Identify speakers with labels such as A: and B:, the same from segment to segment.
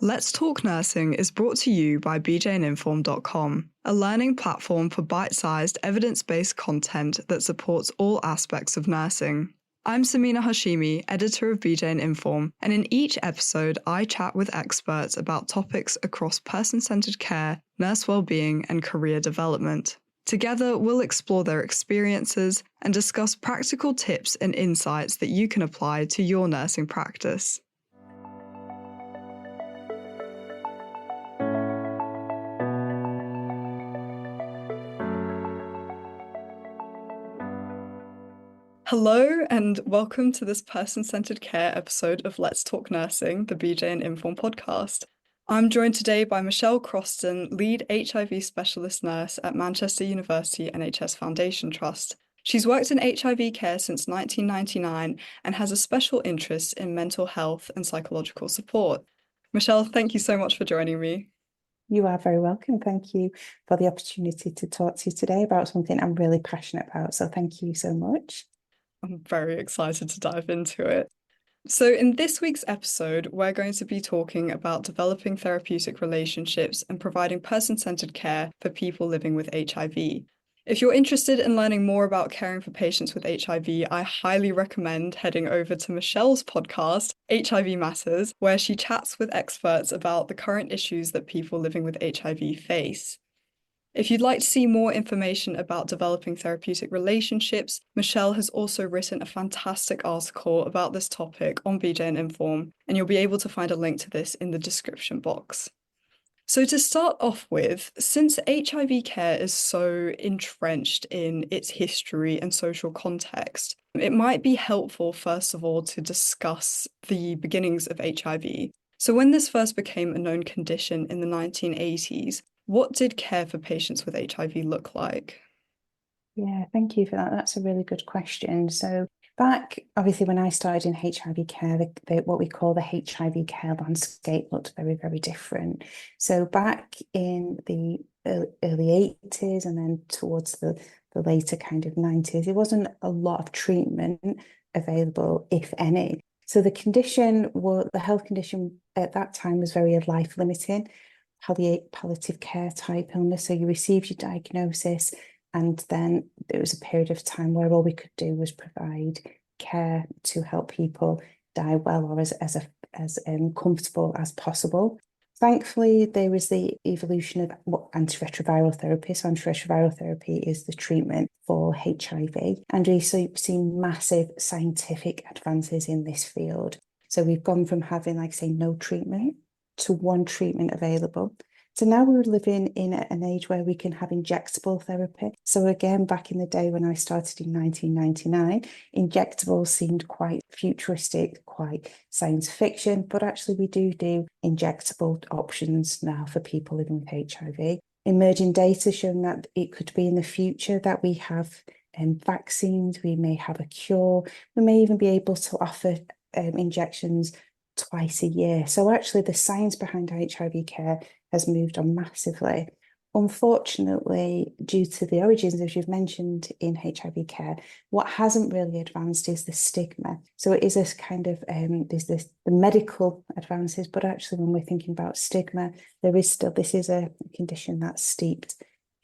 A: Let's Talk Nursing is brought to you by bjninform.com, a learning platform for bite-sized, evidence-based content that supports all aspects of nursing. I'm Samina Hashimi, editor of BJ Inform, and in each episode I chat with experts about topics across person-centered care, nurse well-being, and career development. Together, we'll explore their experiences and discuss practical tips and insights that you can apply to your nursing practice. Hello and welcome to this person-centered care episode of Let's Talk Nursing, the BJ and Inform podcast. I'm joined today by Michelle Croston, lead HIV specialist nurse at Manchester University NHS Foundation Trust. She's worked in HIV care since 1999 and has a special interest in mental health and psychological support. Michelle, thank you so much for joining me.
B: You are very welcome. Thank you for the opportunity to talk to you today about something I'm really passionate about. So thank you so much.
A: I'm very excited to dive into it. So in this week's episode, we're going to be talking about developing therapeutic relationships and providing person-centered care for people living with HIV. If you're interested in learning more about caring for patients with HIV, I highly recommend heading over to Michelle's podcast, HIV Matters, where she chats with experts about the current issues that people living with HIV face. If you'd like to see more information about developing therapeutic relationships, Michelle has also written a fantastic article about this topic on BJ and Inform, and you'll be able to find a link to this in the description box. So to start off with, since HIV care is so entrenched in its history and social context, it might be helpful, first of all, to discuss the beginnings of HIV. So when this first became a known condition in the 1980s, what did care for patients with HIV look like?
B: Yeah, thank you for that. That's a really good question. So back, obviously, when I started in HIV care, what we call the HIV care landscape looked very, very different. So back in the early 80s and then towards the later kind of 90s, there wasn't a lot of treatment available, if any. So the health condition at that time was very life-limiting, palliative care type illness. So you received your diagnosis, and then there was a period of time where all we could do was provide care to help people die well or as comfortable as possible. Thankfully, there was the evolution of antiretroviral therapy. So antiretroviral therapy is the treatment for HIV. And we've seen massive scientific advances in this field. So we've gone from having, like, say, no treatment to one treatment available. So now we're living in an age where we can have injectable therapy. So again, back in the day when I started in 1999, injectables seemed quite futuristic, quite science fiction, but actually we do injectable options now for people living with HIV. Emerging data showing that it could be in the future that we have vaccines, we may have a cure, we may even be able to offer injections twice a year. So actually the science behind HIV care has moved on massively. Unfortunately, due to the origins, as you've mentioned, in HIV care, what hasn't really advanced is the stigma. So it is this kind of, there's the medical advances, but actually when we're thinking about stigma, this is a condition that's steeped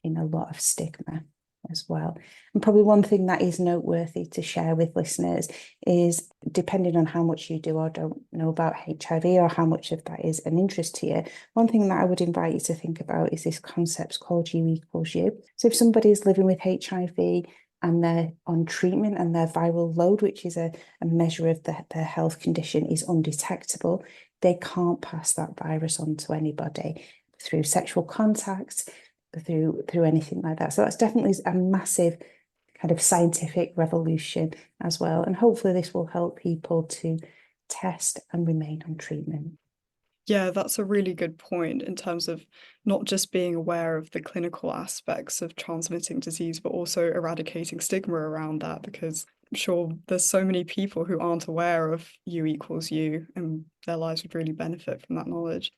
B: in a lot of stigma as well. And probably one thing that is noteworthy to share with listeners is, depending on how much you do or don't know about HIV or how much of that is an interest to you, one thing that I would invite you to think about is this concept called U equals U. So if somebody is living with HIV and they're on treatment and their viral load, which is a measure of their health condition, is undetectable, they can't pass that virus on to anybody through sexual contact, through anything like that. So that's definitely a massive kind of scientific revolution as well. And hopefully this will help people to test and remain on treatment.
A: Yeah, that's a really good point in terms of not just being aware of the clinical aspects of transmitting disease, but also eradicating stigma around that, because I'm sure there's so many people who aren't aware of U equals U, and their lives would really benefit from that knowledge.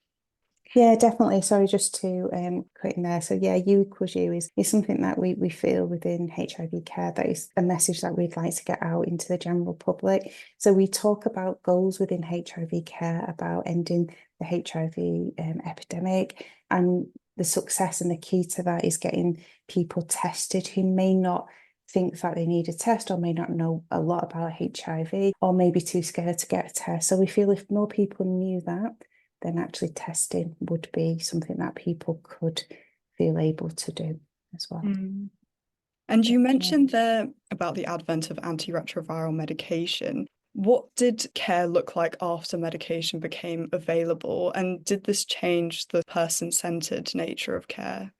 B: Yeah, definitely. Sorry, just to cut in there. So yeah, you equals you is something that we feel within HIV care that is a message that we'd like to get out into the general public. So we talk about goals within HIV care, about ending the HIV epidemic, and the success and the key to that is getting people tested who may not think that they need a test or may not know a lot about HIV or maybe too scared to get a test. So we feel if more people knew that, then actually testing would be something that people could feel able to do as well.
A: Mm. And you
B: Definitely.
A: mentioned there about the advent of antiretroviral medication. What did care look like after medication became available? And did this change the person-centered nature of care?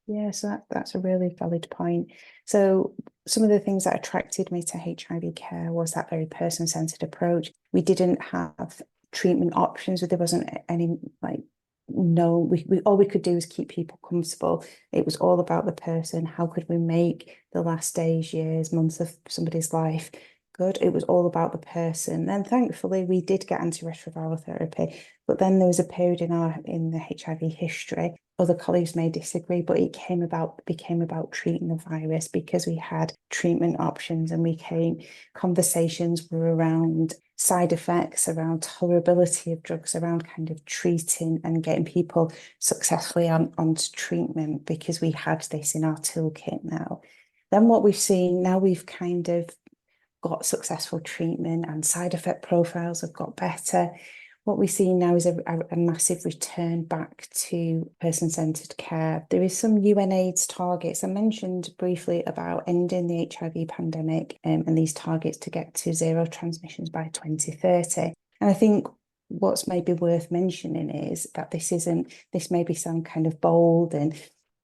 B: Yeah, so that's a really valid point. So some of the things that attracted me to HIV care was that very person-centered approach. We didn't have treatment options, there wasn't any like no, we all we could do was keep people comfortable. It was all about the person. How could we make the last days, years, months of somebody's life good? It was all about the person. Then thankfully we did get antiretroviral therapy, but then there was a period in the HIV history. Other colleagues may disagree, but it became about treating the virus because we had treatment options and conversations were around side effects, around tolerability of drugs, around kind of treating and getting people successfully onto treatment because we had this in our toolkit now. Then what we've seen now, we've kind of got successful treatment and side effect profiles have got better. What we see now is a massive return back to person-centered care. There is some UNAIDS targets. I mentioned briefly about ending the HIV pandemic and these targets to get to zero transmissions by 2030. And I think what's maybe worth mentioning is that this maybe sound kind of bold and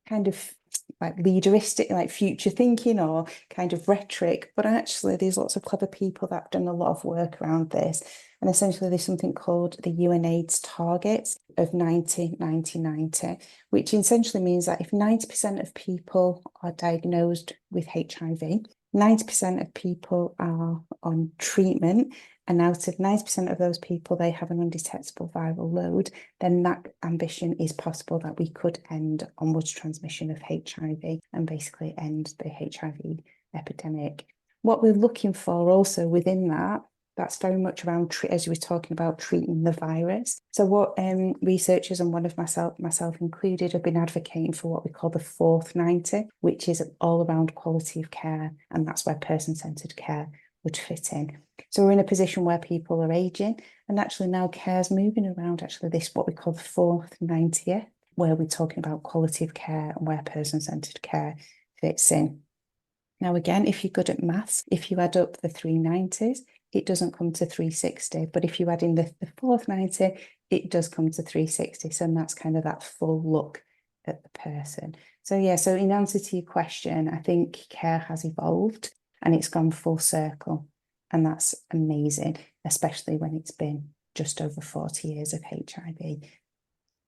B: kind of like leaderistic, like future thinking or kind of rhetoric, but actually there's lots of clever people that have done a lot of work around this. And essentially there's something called the UNAIDS targets of 90, 90, 90, which essentially means that if 90% of people are diagnosed with HIV, 90% of people are on treatment, and out of 90% of those people, they have an undetectable viral load, then that ambition is possible that we could end onwards transmission of HIV and basically end the HIV epidemic. What we're looking for also within that, that's very much around, as you were talking about, treating the virus. So what researchers and one of myself included have been advocating for what we call the fourth 90, which is all around quality of care. And that's where person-centered care would fit in. So we're in a position where people are aging and actually now care's moving around actually this, what we call the fourth 90th, where we're talking about quality of care and where person-centered care fits in. Now, again, if you're good at maths, if you add up the 390s, it doesn't come to 360. But if you add in the fourth 90, it does come to 360. So that's kind of that full look at the person. So yeah, so in answer to your question, I think care has evolved and it's gone full circle. And that's amazing, especially when it's been just over 40 years of HIV.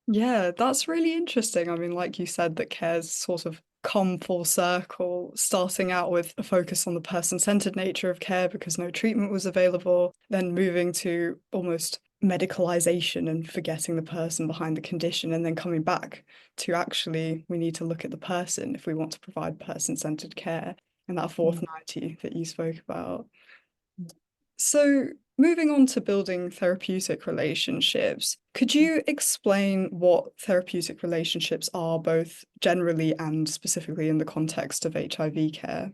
A: Yeah, that's really interesting. I mean, like you said, that care's sort of come full circle, starting out with a focus on the person-centered nature of care because no treatment was available, then moving to almost medicalization and forgetting the person behind the condition, and then coming back to actually we need to look at the person if we want to provide person-centered care, and that fourth
B: Yeah.
A: 90 that you spoke about. So, moving on to building therapeutic relationships, could you explain what therapeutic relationships are, both generally and specifically in the context of HIV care?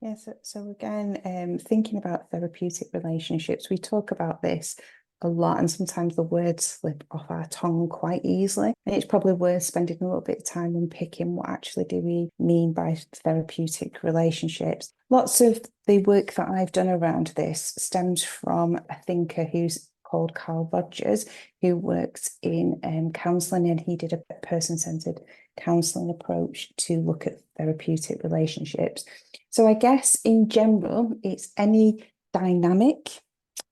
B: Yeah, so again, thinking about therapeutic relationships, we talk about this a lot, and sometimes the words slip off our tongue quite easily. And it's probably worth spending a little bit of time unpicking what actually do we mean by therapeutic relationships. Lots of the work that I've done around this stems from a thinker who's called Carl Rogers, who works in counselling, and he did a person-centered counselling approach to look at therapeutic relationships. So I guess in general, it's any dynamic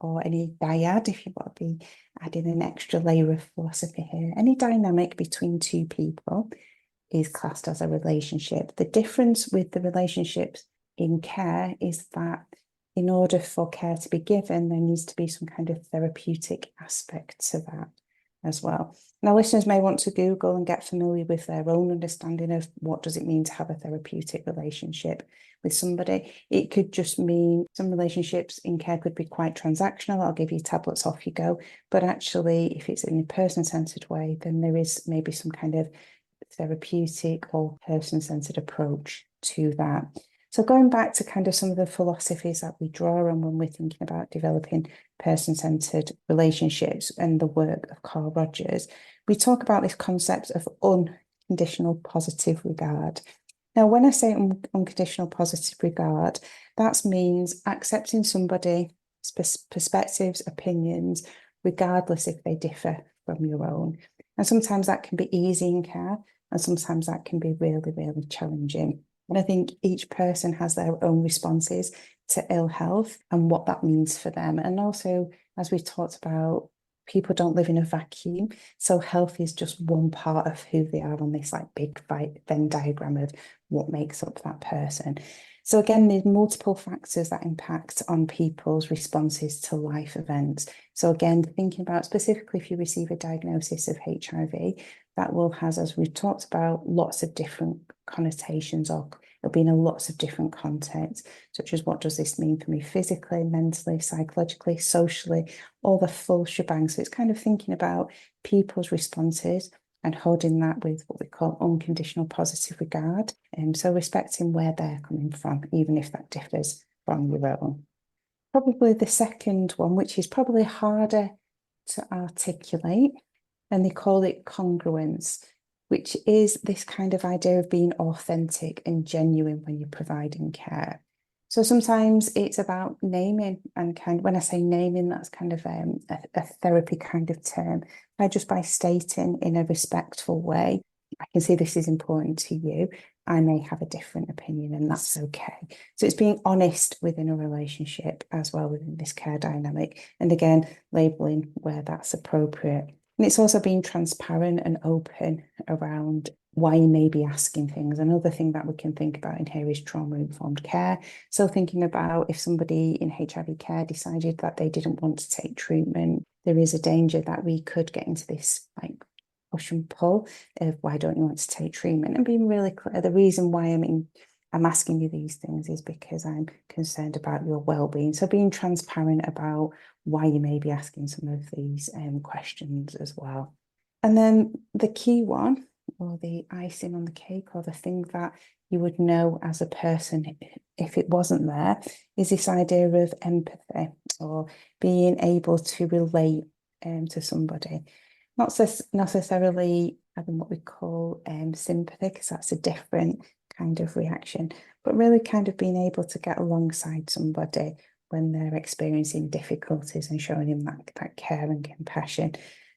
B: or any dyad, if you want to be adding an extra layer of philosophy here, any dynamic between two people is classed as a relationship. The difference with the relationships in care is that in order for care to be given, there needs to be some kind of therapeutic aspect to that. as well. Now, listeners may want to Google and get familiar with their own understanding of what does it mean to have a therapeutic relationship with somebody. It could just mean some relationships in care could be quite transactional. I'll give you tablets, off you go. But actually, if it's in a person-centered way, then there is maybe some kind of therapeutic or person-centered approach to that. So going back to kind of some of the philosophies that we draw on when we're thinking about developing person-centered relationships and the work of Carl Rogers, we talk about this concept of unconditional positive regard. Now, when I say unconditional positive regard, that means accepting somebody's perspectives, opinions, regardless if they differ from your own. And sometimes that can be easy in care, and sometimes that can be really, really challenging. And I think each person has their own responses to ill health and what that means for them. And also, as we've talked about, people don't live in a vacuum. So health is just one part of who they are on this like big Venn diagram of what makes up that person. So again, there's multiple factors that impact on people's responses to life events. So again, thinking about specifically if you receive a diagnosis of HIV, that will have, as we've talked about, lots of different connotations, or it'll be in lots of different contexts, such as what does this mean for me physically, mentally, psychologically, socially, all the full shebang. So it's kind of thinking about people's responses and holding that with what we call unconditional positive regard. And so respecting where they're coming from, even if that differs from your own. Probably the second one, which is probably harder to articulate, and they call it congruence, which is this kind of idea of being authentic and genuine when you're providing care. So sometimes it's about naming, and kind of, when I say naming, that's kind of a therapy kind of term, by stating in a respectful way, I can see this is important to you. I may have a different opinion, and that's okay. So it's being honest within a relationship as well within this care dynamic. And again, labeling where that's appropriate. And it's also being transparent and open around why you may be asking things. Another thing that we can think about in here is trauma-informed care. So thinking about if somebody in HIV care decided that they didn't want to take treatment, there is a danger that we could get into this like push and pull of why don't you want to take treatment, and being really clear. The reason why I'm asking you these things is because I'm concerned about your well-being. So being transparent about why you may be asking some of these questions as well. And then the key one, or the icing on the cake, or the thing that you would know as a person if it wasn't there, is this idea of empathy, or being able to relate to somebody. Not necessarily having what we call sympathy, because that's a different kind of reaction, but really kind of being able to get alongside somebody when they're experiencing difficulties and showing them that care and compassion.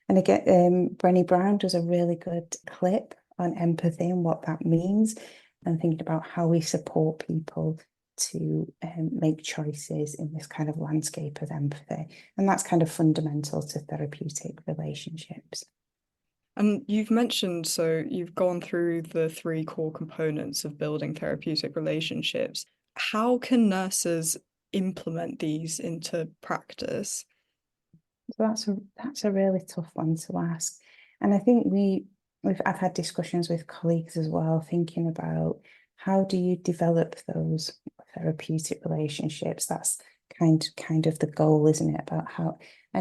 B: And again, Brené Brown does a really good clip on empathy and what that means, and thinking about how we support people to make choices in this kind of landscape of empathy. And that's kind of fundamental to therapeutic relationships.
A: And you've mentioned, so you've gone through the three core components of building therapeutic relationships. How can nurses implement these into practice?
B: So that's a really tough one to ask. And I think I've had discussions with colleagues as well, thinking about how do you develop those therapeutic relationships? That's kind of the goal, isn't it? About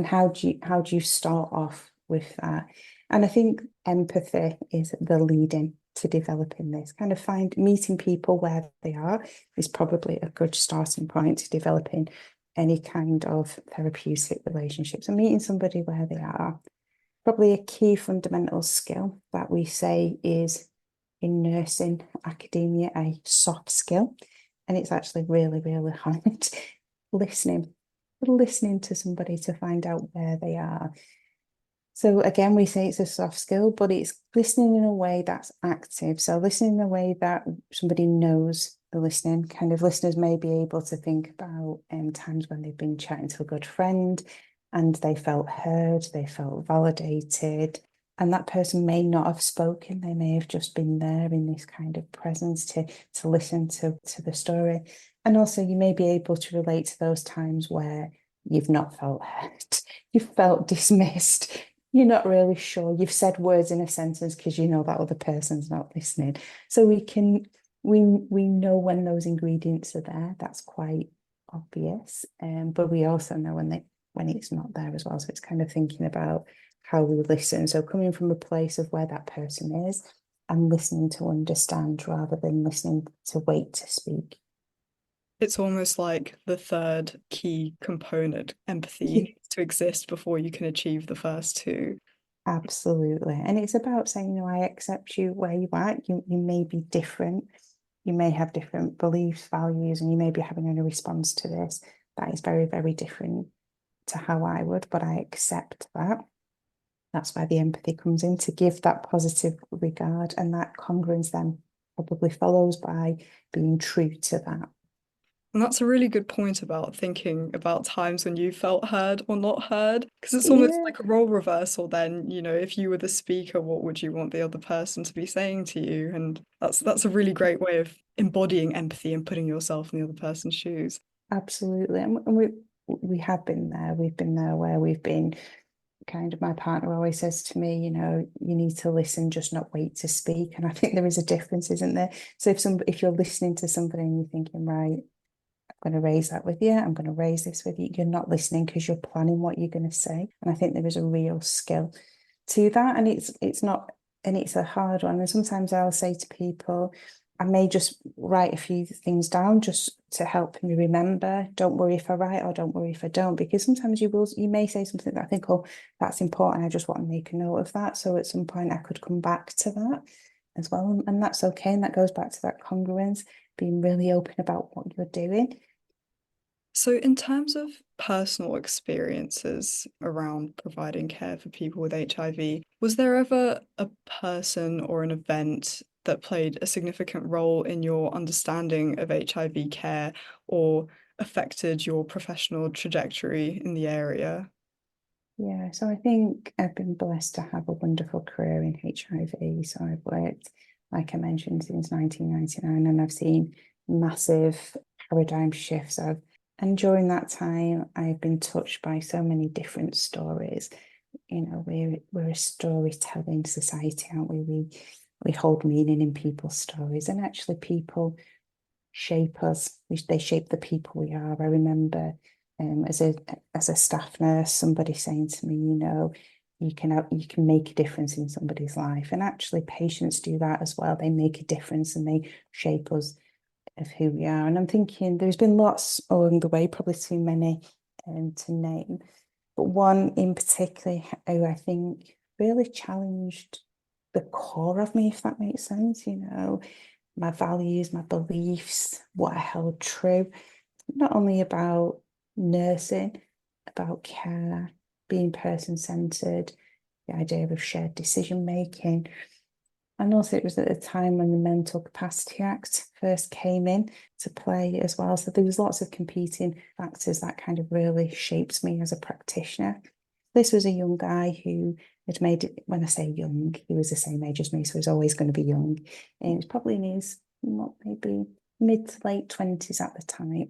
B: how do you start off with that? And I think empathy is the leading to developing this. Kind of meeting people where they are is probably a good starting point to developing any kind of therapeutic relationships, and meeting somebody where they are. Probably a key fundamental skill that we say is in nursing academia, a soft skill, and it's actually really, really hard. Listening to somebody to find out where they are. So again, we say it's a soft skill, but it's listening in a way that's active. So listening in a way that somebody knows the listening. Kind of listeners may be able to think about times when they've been chatting to a good friend and they felt heard, they felt validated, and that person may not have spoken. They may have just been there in this kind of presence to listen to the story. And also you may be able to relate to those times where you've not felt heard, you've felt dismissed, you're not really sure. You've said words in a sentence because you know that other person's not listening. So we know when those ingredients are there. That's quite obvious. But we also know when it's not there as well. So it's kind of thinking about how we listen. So coming from a place of where that person is and listening to understand rather than listening to wait to speak.
A: It's almost like the third key component, empathy, needs to exist before you can achieve the first two.
B: Absolutely. And it's about saying, I accept you where you are. You may be different. You may have different beliefs, values, and you may be having a response to this that is very, very different to how I would, but I accept that. That's where the empathy comes in to give that positive regard, and that congruence then probably follows by being true to that.
A: And that's a really good point about thinking about times when you felt heard or not heard, because it's almost
B: Yeah,
A: like a role reversal then, if you were the speaker, what would you want the other person to be saying to you? And that's a really great way of embodying empathy and putting yourself in the other person's shoes.
B: absolutely. And we have been there. We've been there where we've been kind of, my partner always says to me, you need to listen, just not wait to speak. And I think there is a difference, isn't there? So if you're listening to somebody and you're thinking, right, I'm going to raise that with you, I'm going to raise this with you, you're not listening because you're planning what you're going to say. And I think there is a real skill to that. And it's not, and it's a hard one. And sometimes I'll say to people, I may just write a few things down just to help me remember. Don't worry if I write, or don't worry if I don't, because sometimes you may say something that I think, oh, that's important. I just want to make a note of that. So at some point I could come back to that as well. And that's okay. And that goes back to that congruence, being really open about what you're doing.
A: So, in terms of personal experiences around providing care for people with HIV, was there ever a person or an event that played a significant role in your understanding of HIV care or affected your professional trajectory in the area?
B: Yeah, so I think I've been blessed to have a wonderful career in HIV. So I've worked, like I mentioned, since 1999, and I've seen massive paradigm shifts. And during that time, I've been touched by so many different stories. We're a storytelling society, aren't we? We hold meaning in people's stories, and actually, people shape us. They shape the people we are. I remember as a staff nurse, somebody saying to me, you can make a difference in somebody's life, and actually, patients do that as well. They make a difference and they shape us of who we are. And I'm thinking there's been lots along the way, probably too many to name, but one in particular who I think really challenged the core of me, if that makes sense. My values, my beliefs, what I held true, not only about nursing, about care, being person centered, the idea of shared decision making. And also, it was at the time when the Mental Capacity Act first came in to play as well. So there was lots of competing factors that kind of really shaped me as a practitioner. This was a young guy who had made it, when I say young, he was the same age as me, so he was always going to be young. And he was probably in his, what, maybe mid to late 20s at the time.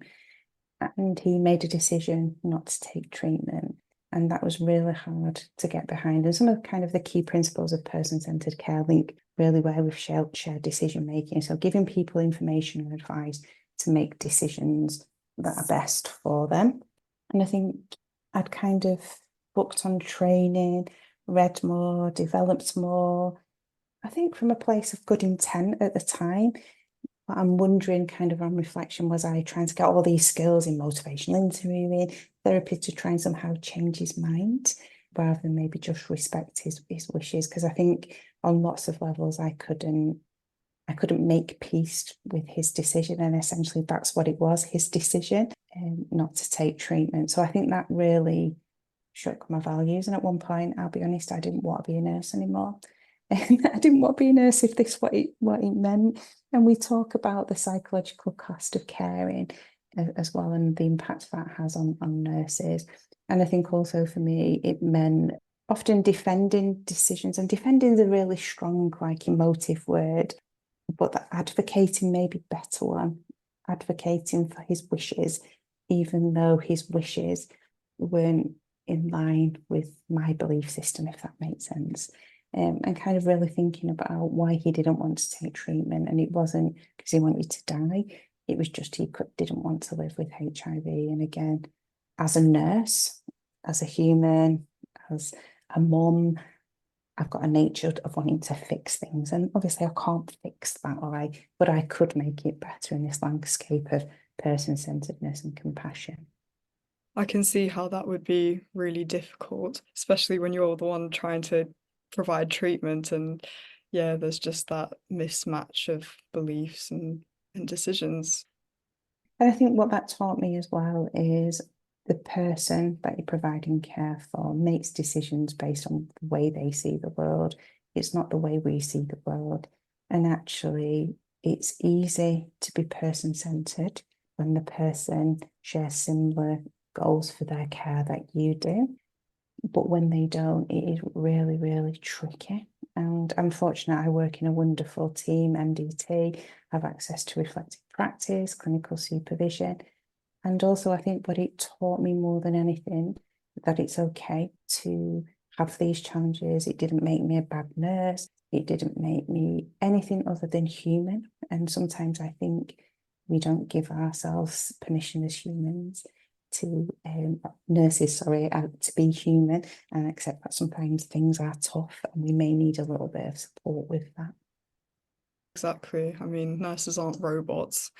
B: And he made a decision not to take treatment. And that was really hard to get behind. And some of kind of the key principles of person-centered care link really where we've shared decision making. So giving people information and advice to make decisions that are best for them. And I think I'd kind of booked on training, read more, developed more. I think from a place of good intent at the time. But I'm wondering, kind of on reflection, was I trying to get all these skills in motivational interviewing, therapy to try and somehow change his mind rather than maybe just respect his wishes? Because I think on lots of levels I couldn't make peace with his decision, and essentially that's what it was, his decision, not to take treatment. So I think that really shook my values. And at one point, I'll be honest, I didn't want to be a nurse anymore. And I didn't want to be a nurse if this what it meant. And we talk about the psychological cost of caring as well, and the impact that has on nurses. And I think also for me, it meant often defending decisions, and defending is a really strong, like emotive word, but that advocating may be better one. Advocating for his wishes, even though his wishes weren't in line with my belief system, if that makes sense. And kind of really thinking about why he didn't want to take treatment. And it wasn't because he wanted to die. It was just didn't want to live with HIV. And again, as a nurse, as a human, as a mum, I've got a nature of wanting to fix things. And obviously I can't fix that, but I could make it better in this landscape of person-centeredness and compassion.
A: I can see how that would be really difficult, especially when you're the one trying to provide treatment. And yeah, there's just that mismatch of beliefs and decisions.
B: And I think what that taught me as well is the person that you're providing care for makes decisions based on the way they see the world. It's not the way we see the world. And actually, it's easy to be person-centered when the person shares similar goals for their care that you do. But when they don't, it is really, really tricky. And I'm fortunate I work in a wonderful team, MDT, have access to reflective practice, clinical supervision. And also, I think what it taught me more than anything, that it's okay to have these challenges. It didn't make me a bad nurse. It didn't make me anything other than human. And sometimes I think we don't give ourselves permission as humans to nurses, sorry, to be human and accept that sometimes things are tough and we may need a little bit of support with that.
A: Exactly. I mean, nurses aren't robots.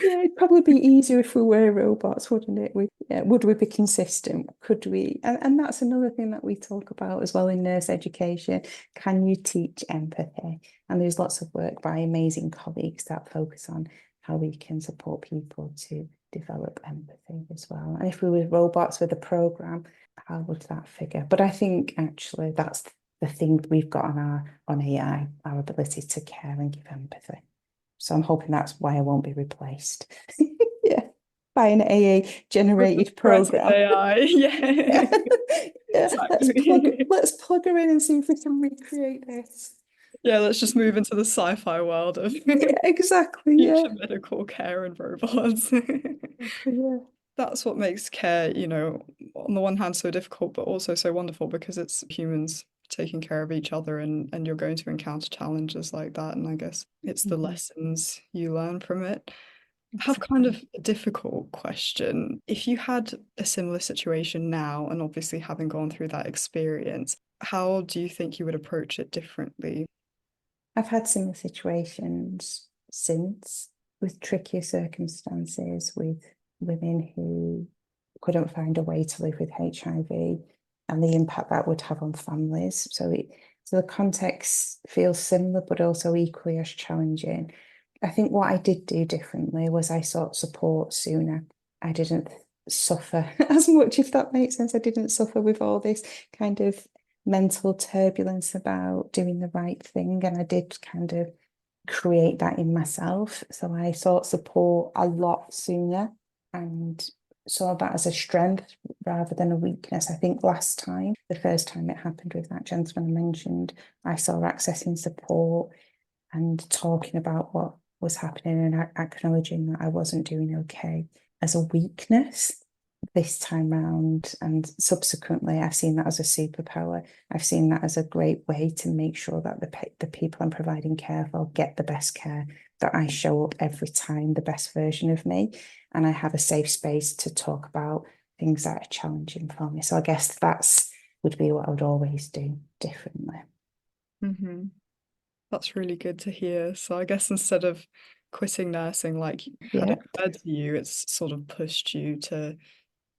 B: Yeah, it'd probably be easier if we were robots, wouldn't it? Would we be consistent? Could we? And that's another thing that we talk about as well in nurse education. Can you teach empathy? And there's lots of work by amazing colleagues that focus on how we can support people to develop empathy as well. And if we were robots with a program, how would that figure? But I think actually that's the thing we've got on AI, our ability to care and give empathy. So I'm hoping that's why I won't be replaced. Yeah, by an AA
A: With the
B: generated
A: present
B: program.
A: AI, yeah,
B: Yeah. Yeah,
A: exactly.
B: let's plug her in and see if we can recreate this.
A: Yeah, let's just move into the sci-fi world of
B: Yeah, exactly. Yeah.
A: future medical care and robots.
B: Yeah.
A: That's what makes care, on the one hand so difficult, but also so wonderful because it's humans taking care of each other and you're going to encounter challenges like that. And I guess it's the
B: Mhm.
A: lessons you learn from it. I have kind
B: Exactly.
A: of a difficult question. If you had a similar situation now, and obviously having gone through that experience, how do you think you would approach it differently?
B: I've had similar situations since with trickier circumstances with women who couldn't find a way to live with HIV and the impact that would have on families. So the context feels similar, but also equally as challenging. I think what I did do differently was I sought support sooner. I didn't suffer as much, if that makes sense. I didn't suffer with all this kind of mental turbulence about doing the right thing. And I did kind of create that in myself. So I sought support a lot sooner and saw that as a strength rather than a weakness. I think last time, the first time it happened with that gentleman I mentioned, I saw accessing support and talking about what was happening and acknowledging that I wasn't doing okay as a weakness. This time round and subsequently, I've seen that as a superpower. I've seen that as a great way to make sure that the people I'm providing care for get the best care, that I show up every time the best version of me, and I have a safe space to talk about things that are challenging for me. So I guess that's would be what I would always do differently.
A: Hmm. That's really good to hear. So I guess instead of quitting nursing, like had
B: Yeah.
A: it occurred to you, it's sort of pushed you to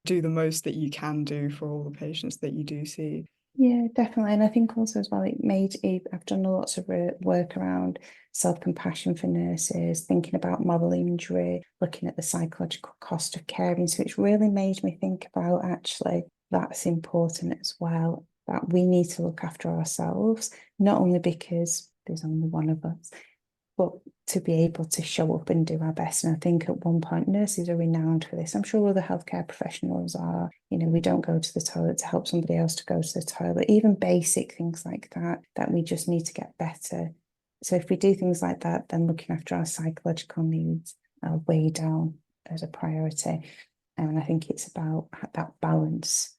A: do the most that you can do for all the patients that you do see.
B: Yeah, definitely. And I think also as well, I've done lots of work around self-compassion for nurses, thinking about moral injury, looking at the psychological cost of caring. So it's really made me think about actually that's important as well, that we need to look after ourselves, not only because there's only one of us, but to be able to show up and do our best. And I think at one point, nurses are renowned for this. I'm sure other healthcare professionals are. We don't go to the toilet to help somebody else to go to the toilet, even basic things like that, that we just need to get better. So if we do things like that, then looking after our psychological needs are way down as a priority. And I think it's about that balance.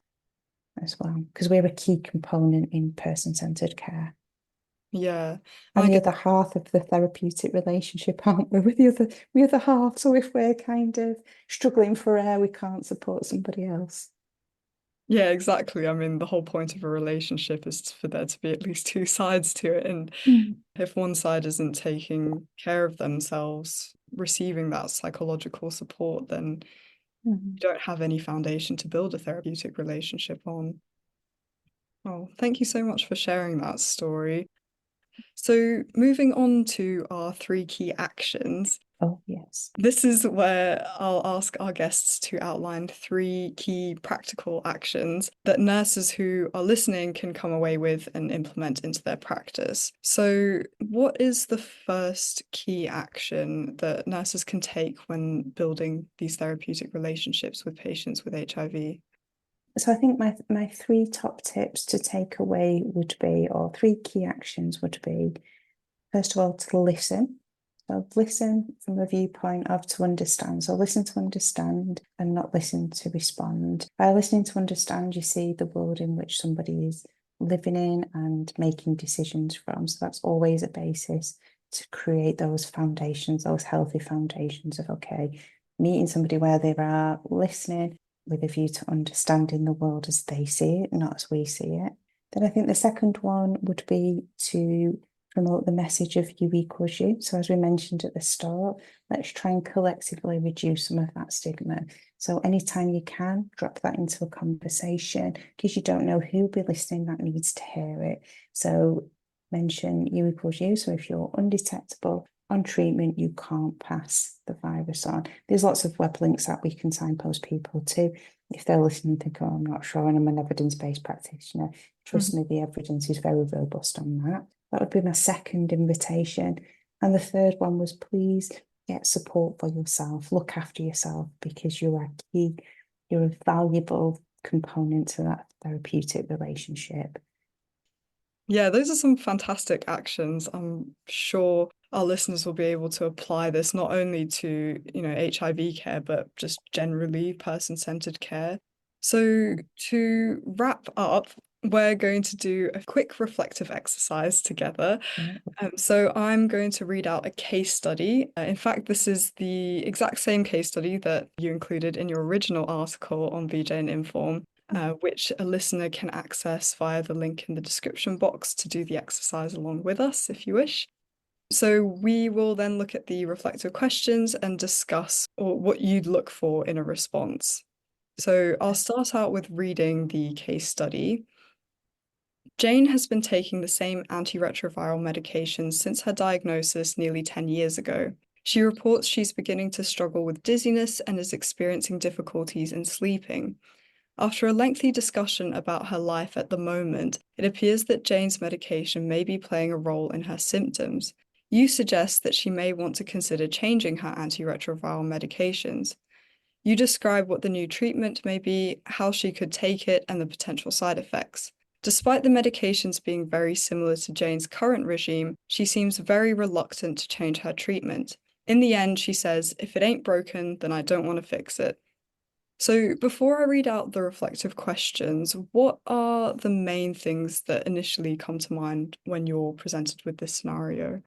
B: as well, because we're a key component in person-centered care.
A: Yeah. And
B: And
A: I
B: the
A: guess,
B: other half of the therapeutic relationship, aren't we? With the other half. So if we're kind of struggling for air, we can't support somebody else.
A: yeah, exactly. I mean, the whole point of a relationship is for there to be at least two sides to it. And
B: Mm.
A: if one side isn't taking care of themselves, receiving that psychological support, then
B: Mm.
A: you don't have any foundation to build a therapeutic relationship on. Oh, thank you so much for sharing that story. So, moving on to our three key actions.
B: Oh, yes.
A: This is where I'll ask our guests to outline three key practical actions that nurses who are listening can come away with and implement into their practice. So, what is the first key action that nurses can take when building these therapeutic relationships with patients with HIV?
B: So I think my three top tips to take away would be, or three key actions would be, first of all, to listen. So listen from the viewpoint of to understand. So listen to understand and not listen to respond. By listening to understand, you see the world in which somebody is living in and making decisions from. So that's always a basis to create those foundations, those healthy foundations of, okay, meeting somebody where they are, listening with a view to understanding the world as they see it, not as we see it. Then I think the second one would be to promote the message of you equals you. So as we mentioned at the start, let's try and collectively reduce some of that stigma. So anytime you can, drop that into a conversation because you don't know who'll be listening that needs to hear it. So mention you equals you. So if you're undetectable on treatment, you can't pass the virus on. There's lots of web links that we can signpost people to. If they're listening and think, oh, I'm not sure, and I'm an evidence-based practitioner, trust me, the evidence is very robust on that. That would be my second invitation. And the third one was please get support for yourself. Look after yourself because you are key. You're a valuable component to that therapeutic relationship.
A: Yeah, those are some fantastic actions. I'm sure our listeners will be able to apply this not only to, HIV care, but just generally person-centered care. So to wrap up, we're going to do a quick reflective exercise together. So I'm going to read out a case study. In fact, this is the exact same case study that you included in your original article on VJ and Inform, which a listener can access via the link in the description box to do the exercise along with us if you wish. So we will then look at the reflective questions and discuss or what you'd look for in a response. So I'll start out with reading the case study. Jane has been taking the same antiretroviral medications since her diagnosis nearly 10 years ago. She reports she's beginning to struggle with dizziness and is experiencing difficulties in sleeping. After a lengthy discussion about her life at the moment, it appears that Jane's medication may be playing a role in her symptoms. You suggest that she may want to consider changing her antiretroviral medications. You describe what the new treatment may be, how she could take it, and the potential side effects. Despite the medications being very similar to Jane's current regime, she seems very reluctant to change her treatment. In the end, she says, if it ain't broken, then I don't want to fix it. So, before I read out the reflective questions, what are the main things that initially come to mind when you're presented with this scenario?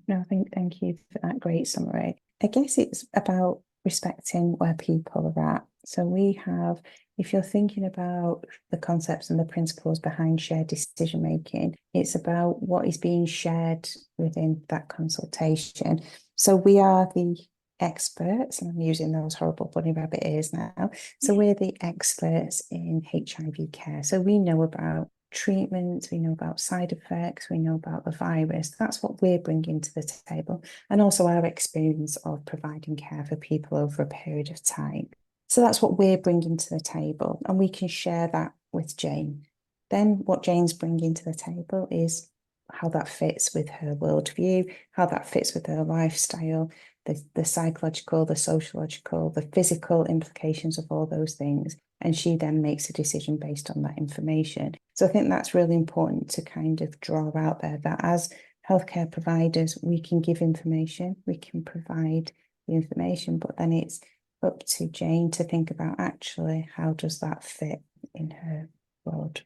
B: No, thank you for that great summary. I guess it's about respecting where people are at. So we have, if you're thinking about the concepts and the principles behind shared decision making, it's about what is being shared within that consultation. So we are the experts, and I'm using those horrible bunny rabbit ears now. So we're the experts in HIV care. So we know about treatment, we know about side effects, we know about the virus. That's what we're bringing to the table, and also our experience of providing care for people over a period of time. So that's what we're bringing to the table, and we can share that with Jane. Then what Jane's bringing to the table is how that fits with her worldview, how that fits with her lifestyle, the psychological, the sociological, the physical implications of all those things. And she then makes a decision based on that information. So I think that's really important to kind of draw out there that as healthcare providers, we can give information, we can provide the information, but then it's up to Jane to think about actually how does that fit in her broad.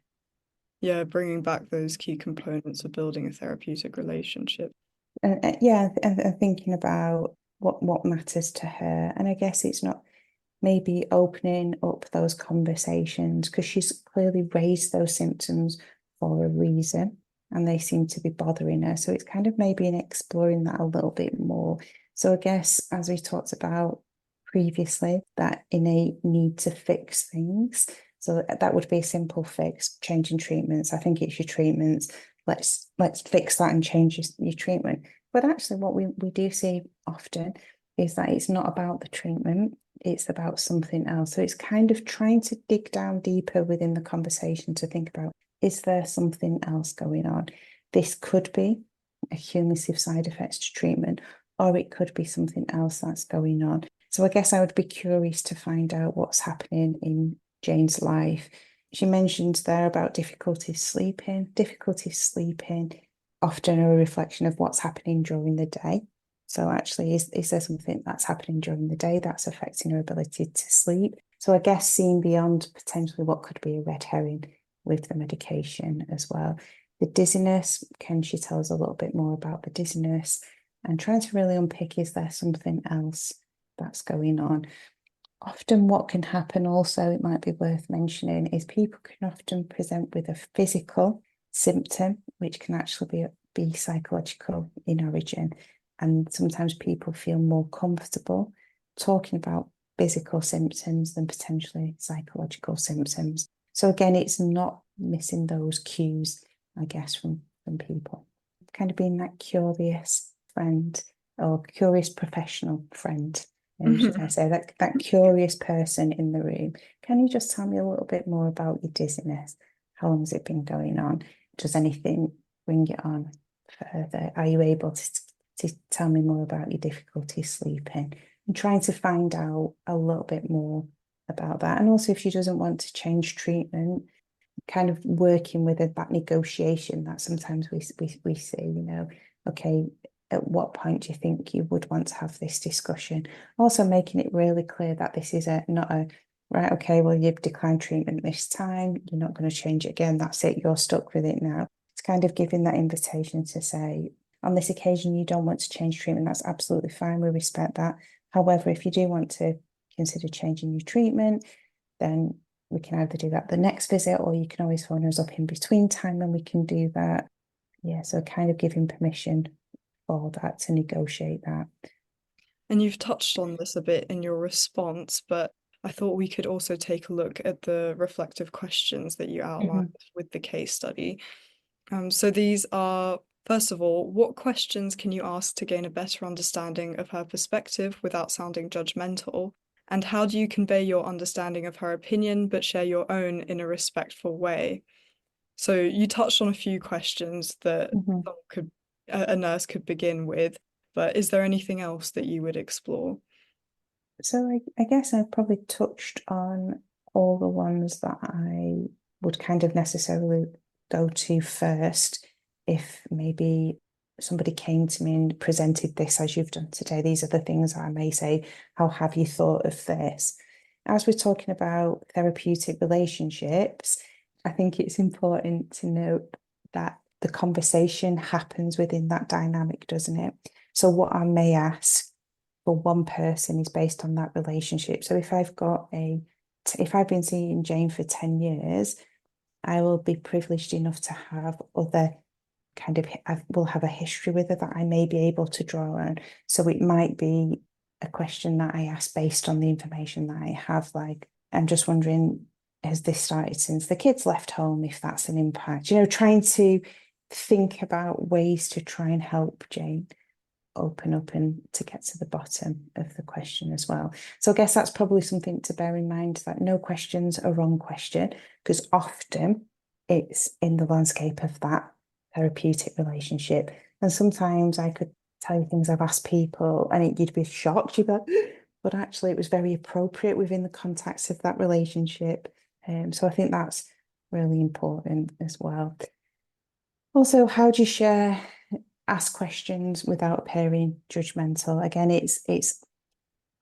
A: Yeah, bringing back those key components of building a therapeutic relationship.
B: Yeah, and thinking about what matters to her. And I guess it's not maybe opening up those conversations because she's clearly raised those symptoms for a reason and they seem to be bothering her. So it's kind of maybe in exploring that a little bit more. So I guess as we talked about previously, that innate need to fix things. So that would be a simple fix, changing treatments. I think it's your treatments. Let's fix that and change your treatment. But actually what we do see often is that it's not about the treatment, it's about something else. So it's kind of trying to dig down deeper within the conversation to think about, is there something else going on? This could be a cumulative side effects to treatment, or it could be something else that's going on. So I guess I would be curious to find out what's happening in Jane's life. She mentioned there about difficulties sleeping. Difficulties sleeping often are a reflection of what's happening during the day. So actually, is there something that's happening during the day that's affecting her ability to sleep? So I guess seeing beyond potentially what could be a red herring with the medication as well. The dizziness, can she tell us a little bit more about the dizziness and trying to really unpick, is there something else that's going on? Often what can happen also, it might be worth mentioning, is people can often present with a physical symptom, which can actually be psychological in origin. And sometimes people feel more comfortable talking about physical symptoms than potentially psychological symptoms. So again, it's not missing those cues, I guess, from people. Kind of being that curious friend or curious professional friend. Should I say that curious person in the room? Can you just tell me a little bit more about your dizziness? How long has it been going on? Does anything bring it on further? Are you able to tell me more about your difficulty sleeping? And trying to find out a little bit more about that. And also, if she doesn't want to change treatment, kind of working with that negotiation that sometimes we see, okay, at what point do you think you would want to have this discussion? Also making it really clear that this is not a, right, okay, well, you've declined treatment this time, you're not going to change it again, that's it, you're stuck with it now. It's kind of giving that invitation to say, on this occasion, you don't want to change treatment, that's absolutely fine, we respect that. However, if you do want to consider changing your treatment, then we can either do that the next visit or you can always phone us up in between time and we can do that. Yeah, so kind of giving permission for that to negotiate that.
A: And you've touched on this a bit in your response, but I thought we could also take a look at the reflective questions that you outlined with the case study. So these are, first of all, what questions can you ask to gain a better understanding of her perspective without sounding judgmental? And how do you convey your understanding of her opinion but share your own in a respectful way? So you touched on a few questions that a nurse could begin with, but is there anything else that you would explore?
B: So I guess I've probably touched on all the ones that I would kind of necessarily go to first if maybe somebody came to me and presented this as you've done today. These are the things I may say, how have you thought of this? As we're talking about therapeutic relationships, I think it's important to note that the conversation happens within that dynamic, doesn't it? So what I may ask for one person is based on that relationship. So if I've been seeing Jane for 10 years, I will be privileged enough to have other I will have a history with her that I may be able to draw on. So it might be a question that I ask based on the information that I have. Like, I'm just wondering, has this started since the kids left home? If that's an impact, trying to think about ways to try and help Jane open up and to get to the bottom of the question as well. So I guess that's probably something to bear in mind, that no question's a wrong question, because often it's in the landscape of that therapeutic relationship. And sometimes I could tell you things I've asked people and you'd be shocked. You'd be like, but actually it was very appropriate within the context of that relationship. So I think that's really important as well. Also, how do you ask questions without appearing judgmental? Again, it's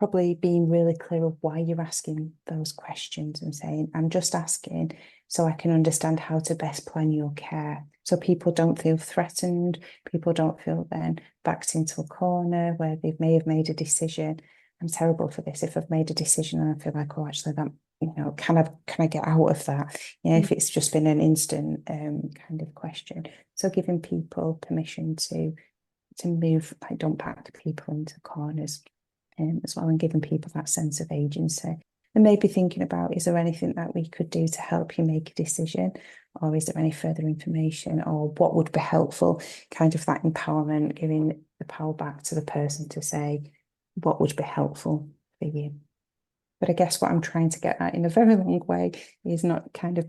B: probably being really clear of why you're asking those questions and saying, I'm just asking so I can understand how to best plan your care. So people don't feel threatened, people don't feel then backed into a corner where they may have made a decision. I'm terrible for this. If I've made a decision and I feel like, oh, actually, that, can I get out of that? If it's just been an instant kind of question. So giving people permission to move, like don't back people into corners as well, and giving people that sense of agency. And maybe thinking about, is there anything that we could do to help you make a decision? Or is there any further information, or what would be helpful? Kind of that empowerment, giving the power back to the person to say, what would be helpful for you? But I guess what I'm trying to get at in a very long way is not kind of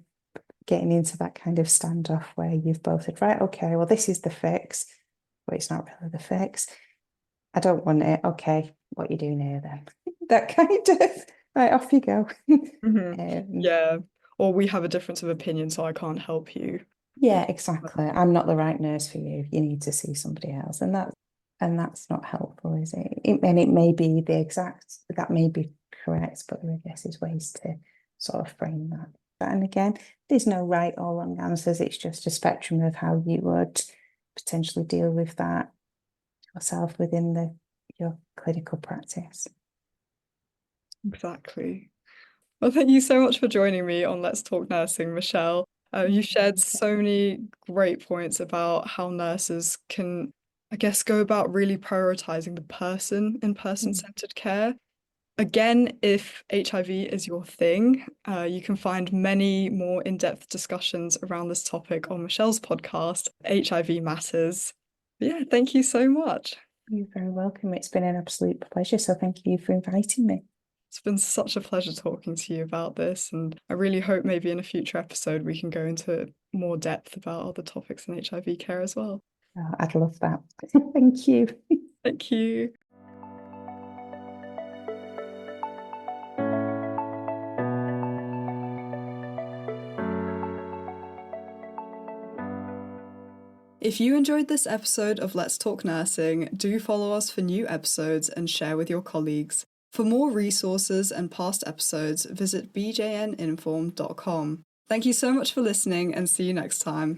B: getting into that kind of standoff where you've both said, right, okay, well, this is the fix, but it's not really the fix. I don't want it. Okay, what are you doing here then? That kind of, right, off you go.
A: Yeah. Or we have a difference of opinion, so I can't help you.
B: Yeah, exactly. I'm not the right nurse for you. You need to see somebody else. And that's not helpful, is it? And it may be that may be correct, but there, I guess, is ways to sort of frame that. And again, there's no right or wrong answers. It's just a spectrum of how you would potentially deal with that yourself within your clinical practice.
A: Exactly. Well, thank you so much for joining me on Let's Talk Nursing, Michelle. You shared so many great points about how nurses can, I guess, go about really prioritizing the person in person-centered care. Again, if HIV is your thing, you can find many more in-depth discussions around this topic on Michelle's podcast, HIV Matters. But yeah, thank you so much.
B: You're very welcome. It's been an absolute pleasure. So thank you for inviting me.
A: It's been such a pleasure talking to you about this, and I really hope maybe in a future episode we can go into more depth about other topics in HIV care as well.
B: Oh, I'd love that. Thank you.
A: Thank you. If you enjoyed this episode of Let's Talk Nursing, do follow us for new episodes and share with your colleagues. For more resources and past episodes, visit bjninform.com. Thank you so much for listening, and see you next time.